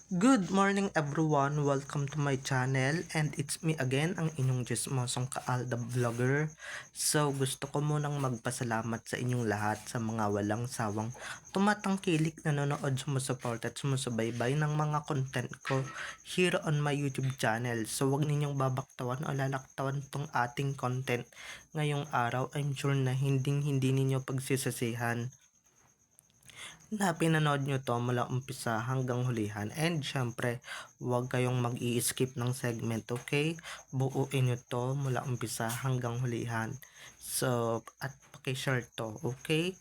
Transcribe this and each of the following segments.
Good morning everyone! Welcome to my channel and it's me again, ang inyong Jesmosong Kaalda Vlogger. So gusto ko munang magpasalamat sa inyong lahat sa mga walang sawang tumatangkilik, nanonood, sumusuport at sumusubaybay ng mga content ko here on my YouTube channel. So wag ninyong babaktawan o lalaktawan tong ating content ngayong araw. I'm sure na hindi ninyo pagsisisihan na pinanood nyo to mula umpisa hanggang hulihan. And syempre, huwag kayong mag-i-skip ng segment, okay? Buuin nyo to mula umpisa hanggang hulihan. So, at pakishare to, okay?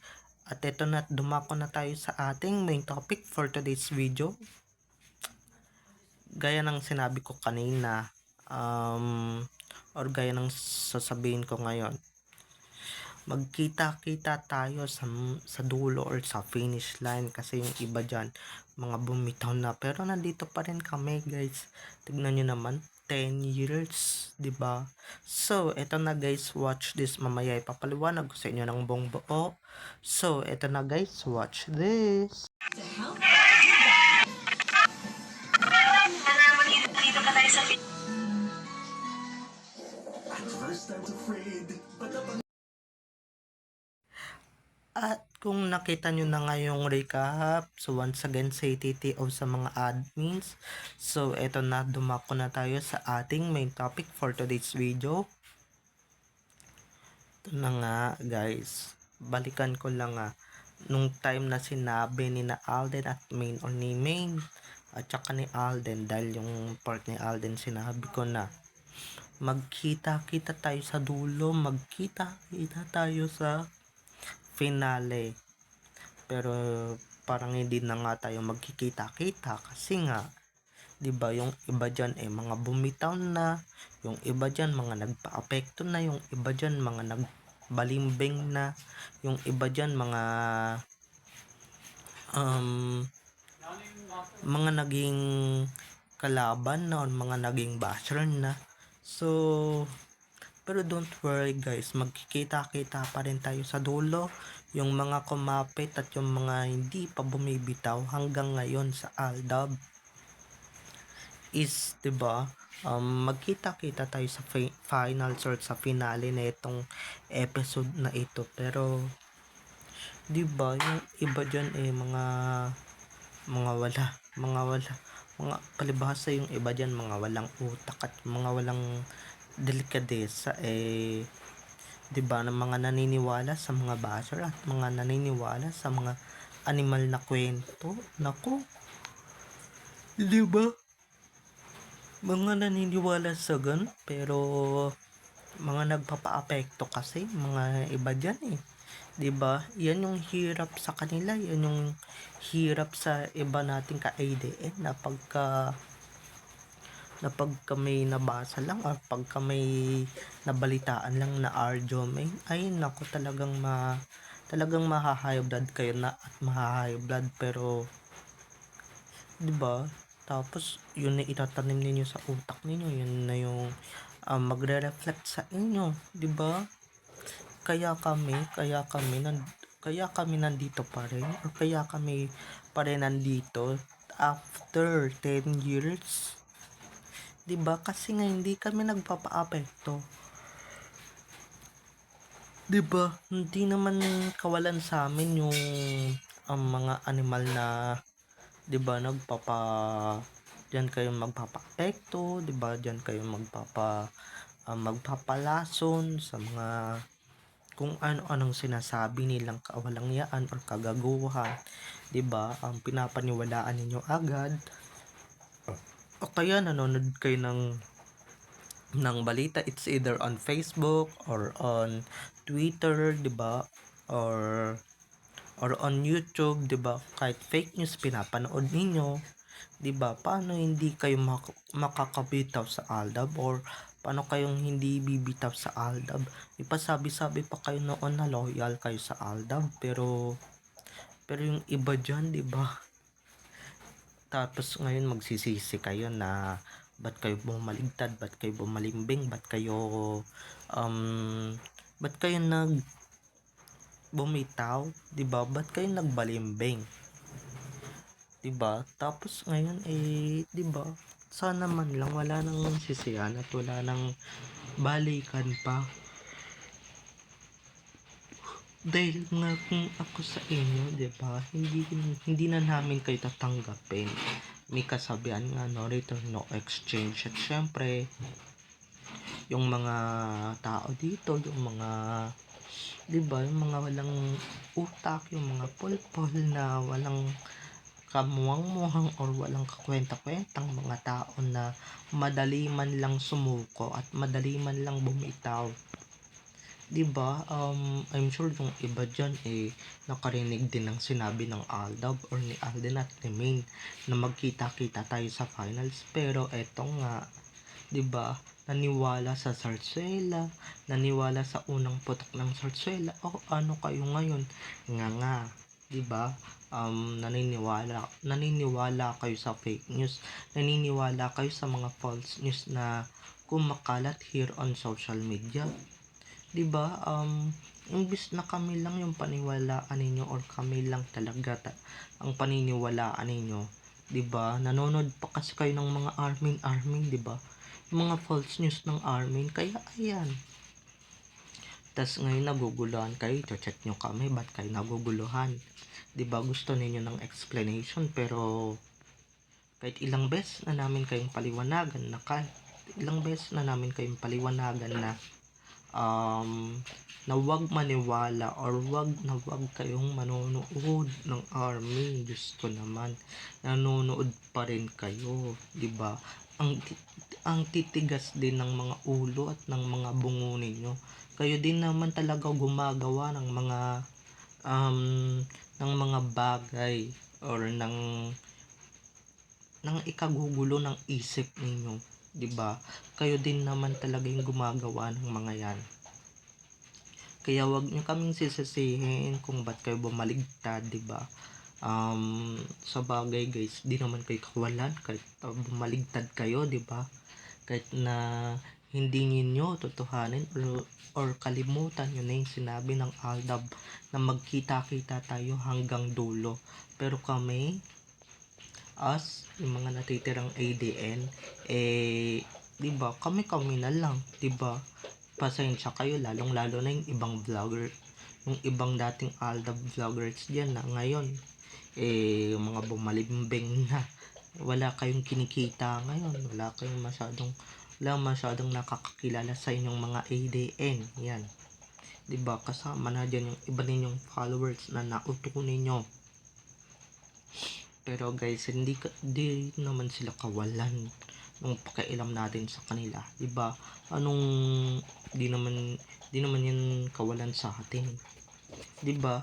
At ito na, dumako na tayo sa ating main topic for today's video. Gaya ng sinabi ko kanina, or gaya ng sasabihin ko ngayon, magkita-kita tayo sa dulo or sa finish line, kasi yung iba dyan mga bumitaw na pero nandito pa rin kami, guys. Tignan nyo naman, 10 years, di ba? So eto na, guys, watch this. Mamaya ipapaliwanag ko sa inyo ng buong buo. So eto na, guys, watch this. At kung nakita nyo na nga yung recap, so once again say TTO sa mga admins. So eto na, dumako na tayo sa ating main topic for today's video. Ito na nga, guys, balikan ko lang nung time na sinabi ni na Alden at Main, or ni Main at saka ni Alden, dahil yung part ni Alden sinabi ko na magkita-kita tayo sa dulo, magkita-kita tayo sa finale. Pero parang hindi na nga tayo magkikita-kita kasi nga, 'di ba, yung iba diyan mga bumitaw na, yung iba diyan mga nagpa-apekto na, yung iba diyan mga nagbalimbing na, yung iba diyan mga naging kalaban na, or mga naging basher na. So pero don't worry, guys, magkikita-kita pa rin tayo sa dulo. Yung mga kumapit at yung mga hindi pa bumibitaw hanggang ngayon sa Aldab is, 'di ba, magkita-kita tayo sa finals or sa finale na itong episode na ito. Pero 'di ba, yung iba diyan mga palibhasa, yung iba diyan mga walang utak at mga walang delikadesa, 'di ba, ng mga naniniwala sa mga basher at mga naniniwala sa mga animal na kwento. Naku, 'di ba? Mga naniniwala sa ganun, pero mga nagpapa-apekto kasi mga iba diyan, 'di ba? Yan yung hirap sa kanila, yan yung hirap sa iba nating ka-ADN, na pagka may nabasa lang or pagka may nabalitaan lang na Arjomain, ay naku, talagang maha-high blood kayo na at maha-high blood. Pero 'di ba, tapos yun na itatanim ninyo sa utak ninyo, yun na yung magre-reflect sa inyo, 'di ba? Kaya kami nandito pa rin, or kaya kami pa rin nandito after 10 years, 'di ba? Kasi nga hindi kami nagpapa-apekto, 'di ba? Hindi naman kawalan sa amin yung mga animal na, 'di ba, diyan kayo magpapa-apekto, 'di ba? Diyan kayo magpapalason sa mga kung ano-anong sinasabi nilang kawalangyaan or kagaguhan, 'di ba? Pinapaniwalaan ninyo agad, o kaya nanonood kayo ng balita, it's either on Facebook or on Twitter, 'di ba? Or on YouTube, 'di ba? Kahit fake news pinapanood ninyo, 'di ba? Paano hindi kayo makakabitaw sa Aldab, or paano kayong hindi bibitaw sa Aldab? Ipasabi-sabi pa kayo noon na loyal kayo sa Aldab, pero yung iba diyan, 'di ba? Tapos ngayon magsisisi kayo na ba't kayo bumaligtad, ba't kayo bumalimbing, ba't kayo bumitaw, 'di ba? Ba't kayo nagbalimbing, 'di ba? Tapos ngayon eh, 'di ba? Sana man lang wala nang sisihan at wala nang balikan pa. Dahil nga kung ako sa inyo, 'di ba? Hindi na namin kayo tatanggapin. May kasabihan nga no, return no exchange. At syempre, yung mga tao dito, yung mga 'di ba, yung mga walang utak, yung mga pulpol na walang kamuwang-muwang or walang kakwenta-kwentang mga tao na madali man lang sumuko at madali man lang bumitaw. 'Di ba? I'm sure yung iba diyan eh nakarinig din ng sinabi ng Aldab or ni Alden at ni Main na magkita-kita tayo sa finals, pero eto nga, 'di ba? Naniwala sa sarsuela, naniwala sa unang putok ng sarsuela. O ano kayo ngayon? Nga, 'di ba? Naniniwala kayo sa fake news. Naniniwala kayo sa mga false news na kumakalat here on social media. 'Di ba? Imbis na kami lang yung paniwalaan ninyo or kami lang talaga ang paniniwalaan ninyo, 'di ba? Nanonood pa kasi kayo ng mga Armin, 'di ba? Mga false news ng Armin, kaya ayan. Tas ngayon naguguluhan kayo, check nyo kami, ba't kayo naguguluhan? 'Di ba gusto ninyo ng explanation, pero kahit ilang beses na namin kayong paliwanagan na na wag maniwala or wag kayong manonood ng Army. Diyos ko naman, nanonood pa rin kayo, 'di ba? Ang titigas din ng mga ulo at ng mga bungo ninyo. Kayo din naman talaga gumagawa um ng mga bagay or ng ikagugulo ng isip ninyo, 'di ba? Kayo din naman talaga yung gumagawa ng mga 'yan. Kaya wag niyo kaming sisisihin kung ba't kayo bumaligtad, 'di ba? Sa bagay guys, di naman kayo kawalan kahit bumaligtad kayo, 'di ba? Kahit na hindi ninyo totohanin or kalimutan yun na yung sinabi ng Aldab na magkita-kita tayo hanggang dulo. Pero kami, yung mga natitirang ADN, eh, 'di ba? Kami na lang, 'di ba? Pasensya kayo, lalong-lalo na yung ibang vlogger, yung ibang dating Aldab vloggers diyan na ngayon yung mga bumalimbing na wala kayong kinikita ngayon, wala masyadong nakakakilala sa inyong mga ADN, yan, 'di ba? Kasama na diyan yung iba ninyong followers na nauto ninyo. Pero guys, di naman sila kawalan ng pakialam natin sa kanila, 'di ba? Di naman yan kawalan sa atin, 'di ba?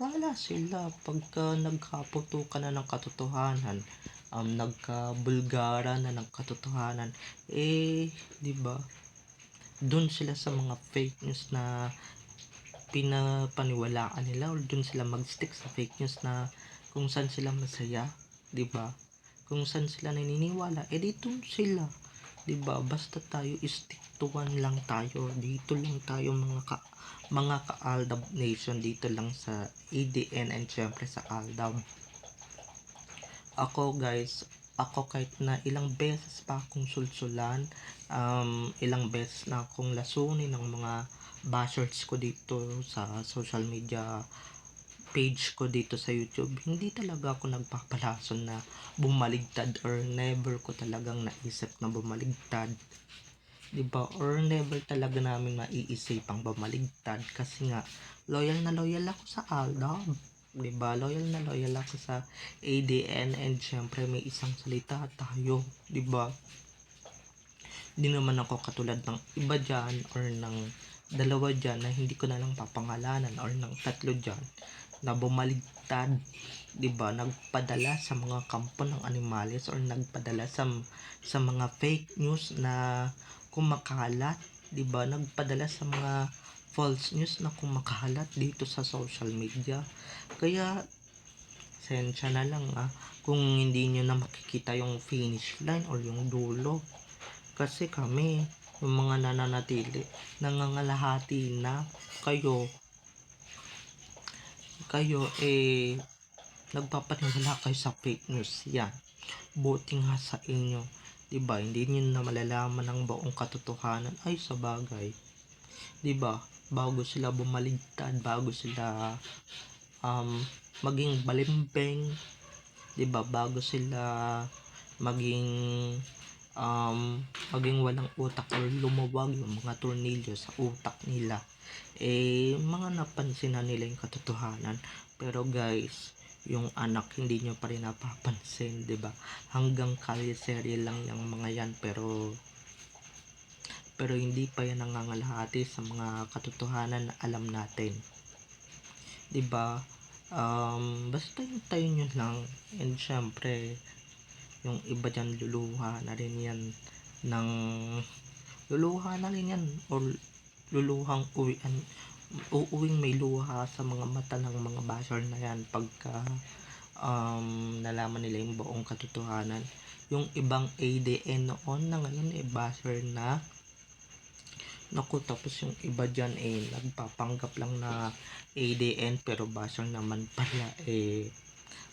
Wala sila pagka nagkaputukan na ng katotohanan, nagkabulgara na ng katotohanan, 'di ba? Doon sila sa mga fake news na pinapaniwalaan nila, or doon sila magstick sa fake news na kung saan sila masaya, 'di ba? Kung saan sila naniniwala, dito sila, 'di ba? Basta tayo stick to one lang tayo. Dito lang tayo mga ka-Aldab Nation, dito lang sa ADN and syempre sa Aldab. Ako guys, kahit na ilang beses pa akong sulsulan, ilang beses na akong lasunin ng mga bashers ko dito sa social media page ko dito sa YouTube, hindi talaga ako nagpapalason na bumaligtad, or never ko talagang naisip na bumaligtad, 'di ba? Or never talaga namin maiisipang bumaligtad, kasi nga loyal ako sa Aldab, 'di ba? Loyal ako sa ADN, and syempre may isang salita tayo, 'di ba? Hindi naman ako katulad ng iba diyan or ng dalawa diyan na hindi ko na lang papangalanan, or ng tatlo diyan na bumaligtad, 'di ba? Nagpadala sa mga kampo ng animales, or nagpadala sa mga fake news na kumakalat, 'di ba? Nagpadala sa mga false news na kumakalat dito sa social media. Kaya sensya na lang kung hindi nyo na makikita yung finish line or yung dulo, kasi kami yung mga nananatili, nangangalahati na kayo nagpapaniwala kayo sa fake news. Yan, buti nga sa inyo, 'di ba? Hindi niyo na malalaman ang buong katotohanan. Ay, sa bagay, 'di ba? Bago sila bumaligtad, bago sila um maging balimbing, 'di ba? Bago sila maging maging walang utak or lumuwag yung mga tornilyo sa utak nila, mga napansin na nila yung katotohanan. Pero guys, yung anak hindi nyo pa rin napapansin, 'di ba? Hanggang kalye-serye lang yung mga yan, pero hindi pa yan nangangalahati sa mga katotohanan na alam natin, 'di ba? Basta hintayin nyo lang. And syempre, yung iba dyan luluha na rin yan ng or luluhang uuwing may luha sa mga mata ng mga basher na yan pagka nalaman nila yung buong katotohanan. Yung ibang ADN noon na ngayon basher na. Naku, tapos yung iba dyan nagpapanggap lang na ADN pero basher naman pala.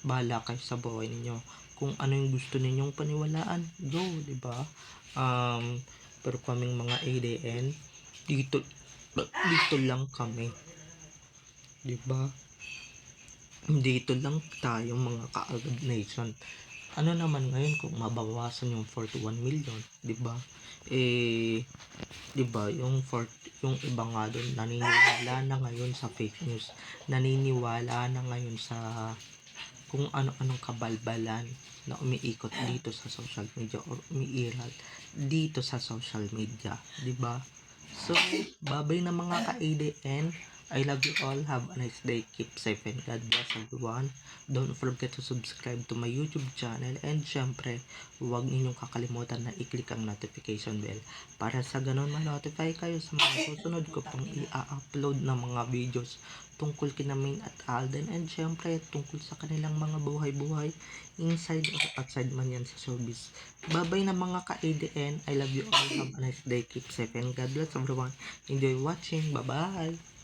Bahala kayo sa buhay ninyo. Kung ano yung gusto ninyong paniwalaan, go, 'di ba? Pero kaming mga ADN, dito lang kami, 'di ba? Dito lang tayo mga kaagad nation. Ano naman ngayon kung mabawasan yung 41 million, 'di ba? 'Di ba, yung iba nga doon naniniwala na ngayon sa fake news. Naniniwala na ngayon sa kung ano-anong kabalbalan na umiikot dito sa social media or umiiral dito sa social media, 'di ba? So, babay na mga ka-ADN. I love you all. Have a nice day. Keep safe and God bless everyone. Don't forget to subscribe to my YouTube channel. And syempre, huwag ninyong kakalimutan na i-click ang notification bell para sa ganun ma-notify kayo sa mga susunod ko pang i-upload na mga videos tungkol kina Main at Alden. And syempre, tungkol sa kanilang mga buhay-buhay inside or outside man yan sa showbiz. Bye-bye na mga ka-ADN. I love you all. Have a nice day. Keep safe and God bless everyone. Enjoy watching. Bye-bye.